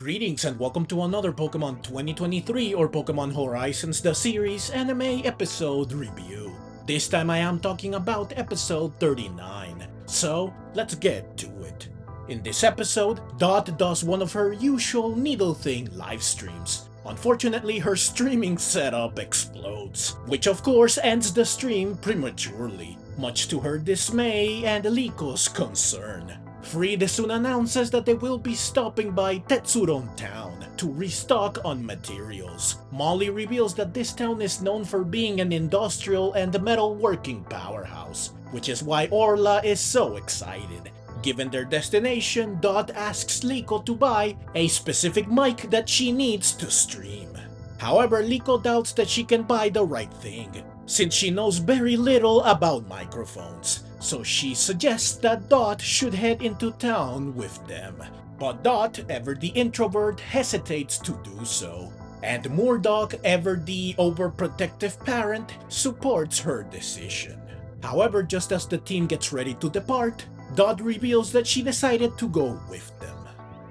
Greetings and welcome to another Pokemon 2023 or Pokemon Horizons the Series anime episode review. This time I am talking about episode 39, so let's get to it. In this episode, Dot does one of her usual needle thing live streams. Unfortunately, her streaming setup explodes, which of course ends the stream prematurely, much to her dismay and Liko's concern. Friede soon announces that they will be stopping by Tetsuron Town to restock on materials. Molly reveals that this town is known for being an industrial and metalworking powerhouse, which is why Orla is so excited. Given their destination, Dot asks Liko to buy a specific mic that she needs to stream. However, Liko doubts that she can buy the right thing, since she knows very little about microphones. So she suggests that Dot should head into town with them. But Dot, ever the introvert, hesitates to do so. And Murdoch, ever the overprotective parent, supports her decision. However, just as the team gets ready to depart, Dot reveals that she decided to go with them.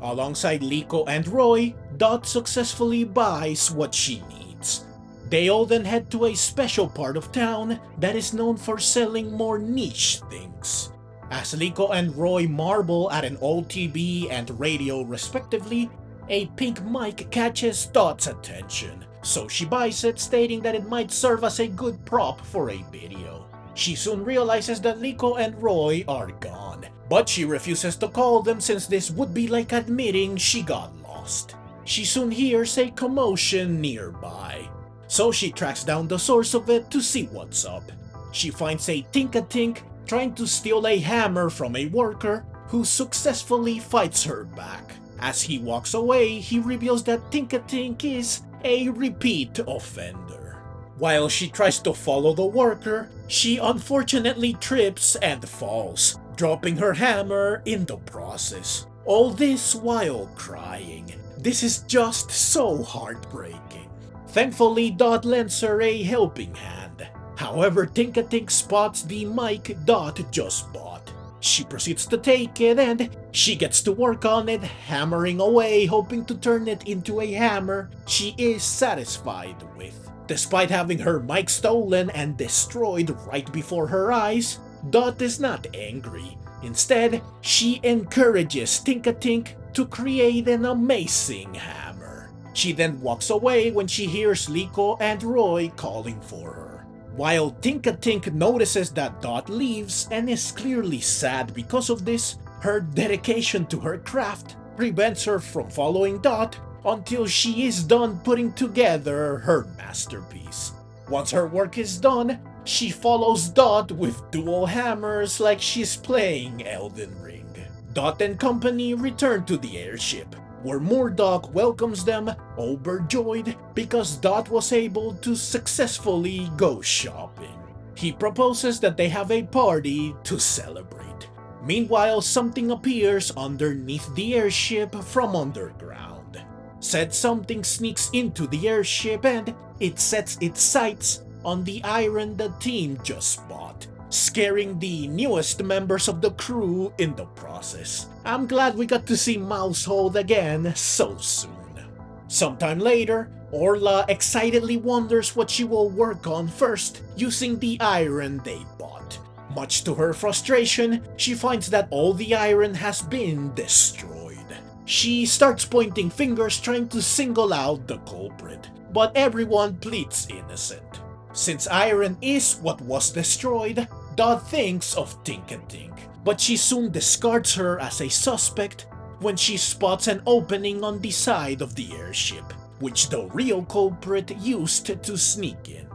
Alongside Liko and Roy, Dot successfully buys what she needs. They all then head to a special part of town that is known for selling more niche things. As Liko and Roy marvel at an old TV and radio respectively, a pink mic catches Dot's attention, so she buys it, stating that it might serve as a good prop for a video. She soon realizes that Liko and Roy are gone, but she refuses to call them since this would be like admitting she got lost. She soon hears a commotion nearby, so she tracks down the source of it to see what's up. She finds a Tinkatink trying to steal a hammer from a worker who successfully fights her back. As he walks away, he reveals that Tinkatink is a repeat offender. While she tries to follow the worker, she unfortunately trips and falls, dropping her hammer in the process. All this while crying. This is just so heartbreaking. Thankfully, Dot lends her a helping hand. However, Tinkatink spots the mic Dot just bought. She proceeds to take it and she gets to work on it, hammering away, hoping to turn it into a hammer she is satisfied with. Despite having her mic stolen and destroyed right before her eyes, Dot is not angry. Instead, she encourages Tinkatink to create an amazing hammer. She then walks away when she hears Liko and Roy calling for her. While Tinkatink notices that Dot leaves and is clearly sad because of this, her dedication to her craft prevents her from following Dot until she is done putting together her masterpiece. Once her work is done, she follows Dot with dual hammers like she's playing Elden Ring. Dot and company return to the airship, where Murdoch welcomes them, overjoyed because Dot was able to successfully go shopping. He proposes that they have a party to celebrate. Meanwhile, something appears underneath the airship from underground. Said something sneaks into the airship and it sets its sights on the iron the team just bought, scaring the newest members of the crew in the process. I'm glad we got to see Mousehold again so soon. Sometime later, Orla excitedly wonders what she will work on first using the iron they bought. Much to her frustration, she finds that all the iron has been destroyed. She starts pointing fingers trying to single out the culprit, but everyone pleads innocent. Since iron is what was destroyed, Dot thinks of Tinkatink, but she soon discards her as a suspect when she spots an opening on the side of the airship, which the real culprit used to sneak in.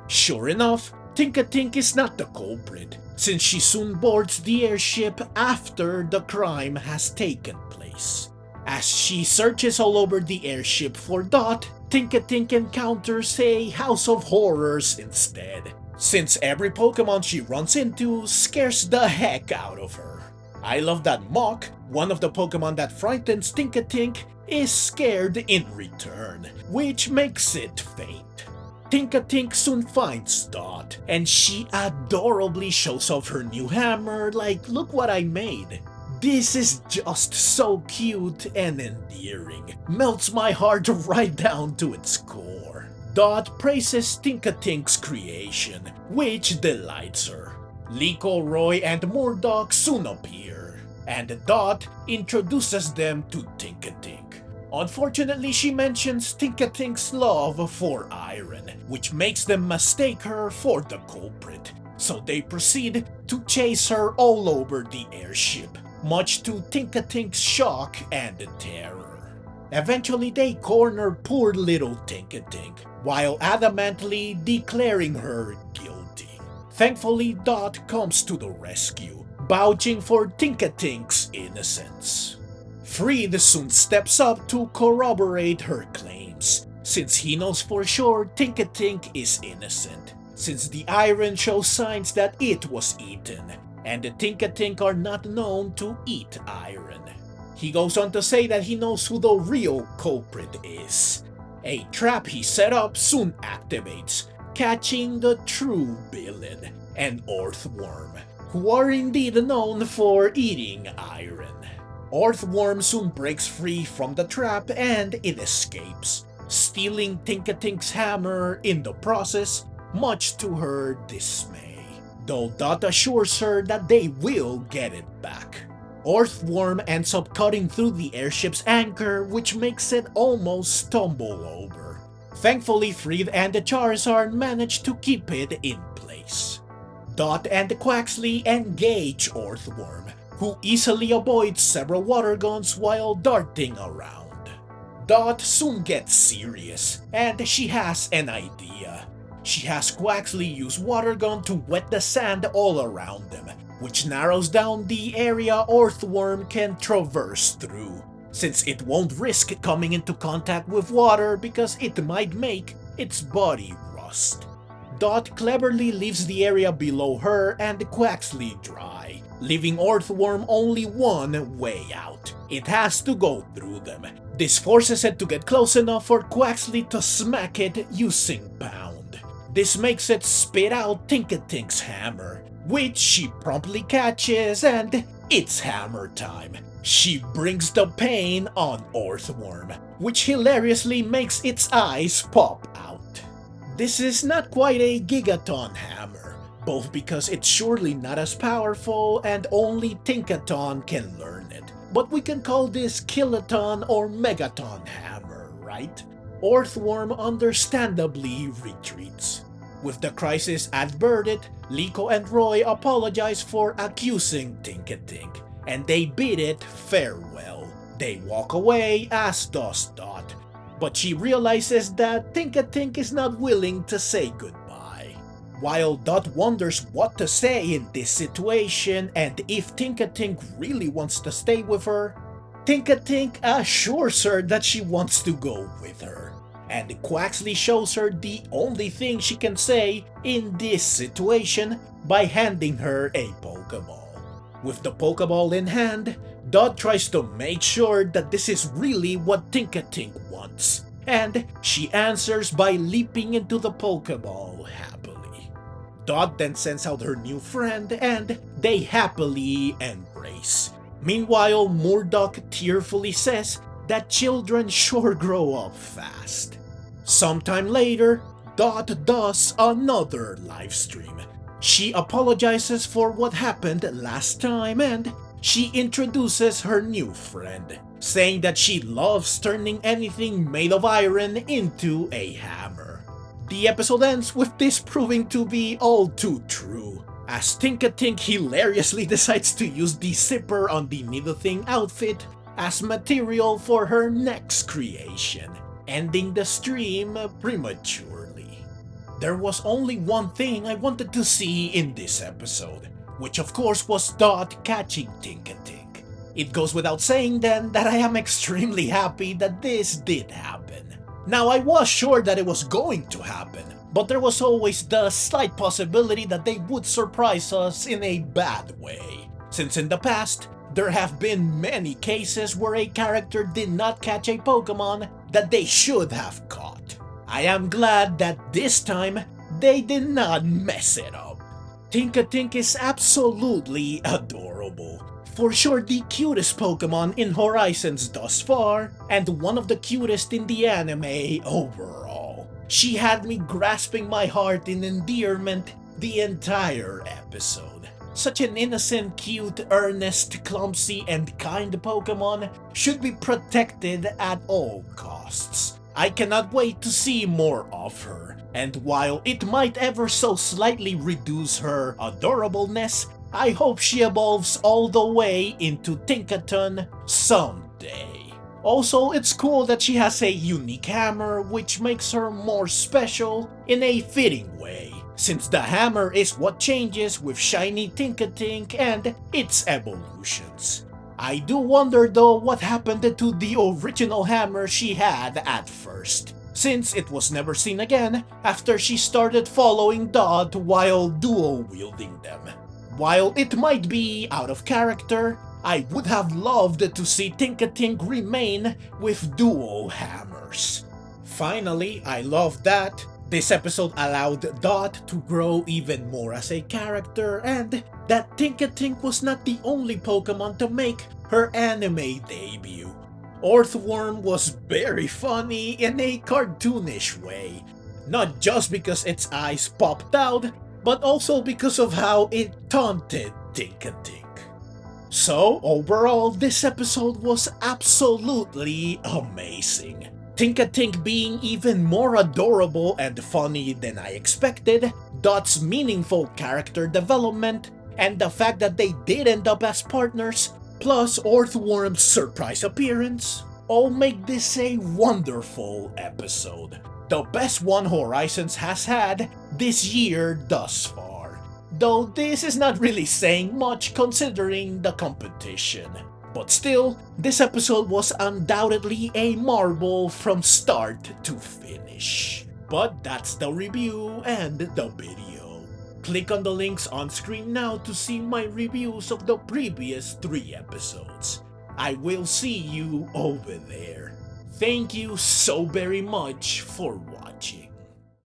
Sure enough, Tinkatink is not the culprit, since she soon boards the airship after the crime has taken place. As she searches all over the airship for Dot, Tinkatink encounters a house of horrors instead, since every Pokemon she runs into scares the heck out of her. I love that Mach, one of the Pokemon that frightens Tinkatink, is scared in return, which makes it faint. Tinkatink soon finds Dot, and she adorably shows off her new hammer like, look what I made. This is just so cute and endearing. Melts my heart right down to its core. Dot praises Tinkatink's creation, which delights her. Liko, Roy, and Murdoch soon appear, and Dot introduces them to Tinkatink. Unfortunately, she mentions Tinkatink's love for iron, which makes them mistake her for the culprit. So they proceed to chase her all over the airship, much to Tinkatink's shock and terror. Eventually, they corner poor little Tinkatink, while adamantly declaring her guilty. Thankfully, Dot comes to the rescue, vouching for Tinkatink's innocence. Fried soon steps up to corroborate her claims, since he knows for sure Tinkatink is innocent, since the iron shows signs that it was eaten, and the Tinkatink are not known to eat iron. He goes on to say that he knows who the real culprit is. A trap he set up soon activates, catching the true villain, an earthworm, who are indeed known for eating iron. Earthworm soon breaks free from the trap and it escapes, stealing Tinkatink's hammer in the process, much to her dismay. Though Dot assures her that they will get it back. Earthworm ends up cutting through the airship's anchor, which makes it almost tumble over. Thankfully, Fried and the Charizard manage to keep it in place. Dot and Quaxley engage Earthworm, who easily avoids several water guns while darting around. Dot soon gets serious, and she has an idea. She has Quaxley use water gun to wet the sand all around them, which narrows down the area Earthworm can traverse through, since it won't risk coming into contact with water because it might make its body rust. Dot cleverly leaves the area below her and Quaxley dry, leaving Earthworm only one way out. It has to go through them. This forces it to get close enough for Quaxley to smack it using Pound. This makes it spit out Tinkatink's hammer, which she promptly catches, and it's hammer time. She brings the pain on Earthworm, which hilariously makes its eyes pop out. This is not quite a Gigaton hammer, both because it's surely not as powerful and only Tinkaton can learn it. But we can call this Kiloton or Megaton hammer, right? Earthworm understandably retreats. With the crisis averted, Liko and Roy apologize for accusing Tinkatink, and they bid it farewell. They walk away, as does Dot, but she realizes that Tinkatink is not willing to say goodbye. While Dot wonders what to say in this situation and if Tinkatink really wants to stay with her, Tinkatink assures her that she wants to go with her, and Quaxley shows her the only thing she can say in this situation by handing her a Pokeball. With the Pokeball in hand, Dot tries to make sure that this is really what Tinkatink wants, and she answers by leaping into the Pokeball happily. Dot then sends out her new friend and they happily embrace. Meanwhile, Murdoch tearfully says that children sure grow up fast. Sometime later, Dot does another livestream. She apologizes for what happened last time and she introduces her new friend, saying that she loves turning anything made of iron into a hammer. The episode ends with this proving to be all too true, as Tinkatink hilariously decides to use the zipper on the Nidothing outfit as material for her next creation, ending the stream prematurely. There was only one thing I wanted to see in this episode, which of course was Dot catching Tinkatink. It goes without saying then that I am extremely happy that this did happen. Now, I was sure that it was going to happen, but there was always the slight possibility that they would surprise us in a bad way, since in the past, there have been many cases where a character did not catch a Pokemon that they should have caught. I am glad that this time, they did not mess it up. Tinkatink is absolutely adorable. For sure the cutest Pokemon in Horizons thus far, and one of the cutest in the anime overall. She had me grasping my heart in endearment the entire episode. Such an innocent, cute, earnest, clumsy, and kind Pokemon should be protected at all costs. I cannot wait to see more of her, and while it might ever so slightly reduce her adorableness, I hope she evolves all the way into Tinkaton someday. Also, it's cool that she has a unique hammer, which makes her more special in a fitting way, since the hammer is what changes with shiny Tinkatink and its evolutions. I do wonder though what happened to the original hammer she had at first, since it was never seen again after she started following Dot while dual-wielding them. While it might be out of character, I would have loved to see Tinkatink remain with dual hammers. Finally, I love that this episode allowed Dot to grow even more as a character, and that Tinkatink was not the only Pokemon to make her anime debut. Earthworm was very funny in a cartoonish way, not just because its eyes popped out, but also because of how it taunted Tinkatink. So overall, this episode was absolutely amazing. Tinkatink being even more adorable and funny than I expected, Dot's meaningful character development, and the fact that they did end up as partners, plus Earthworm's surprise appearance, all make this a wonderful episode. The best one Horizons has had this year thus far. Though this is not really saying much considering the competition. But still, this episode was undoubtedly a marvel from start to finish. But that's the review and the video. Click on the links on screen now to see my reviews of the previous 3 episodes. I will see you over there. Thank you so very much for watching.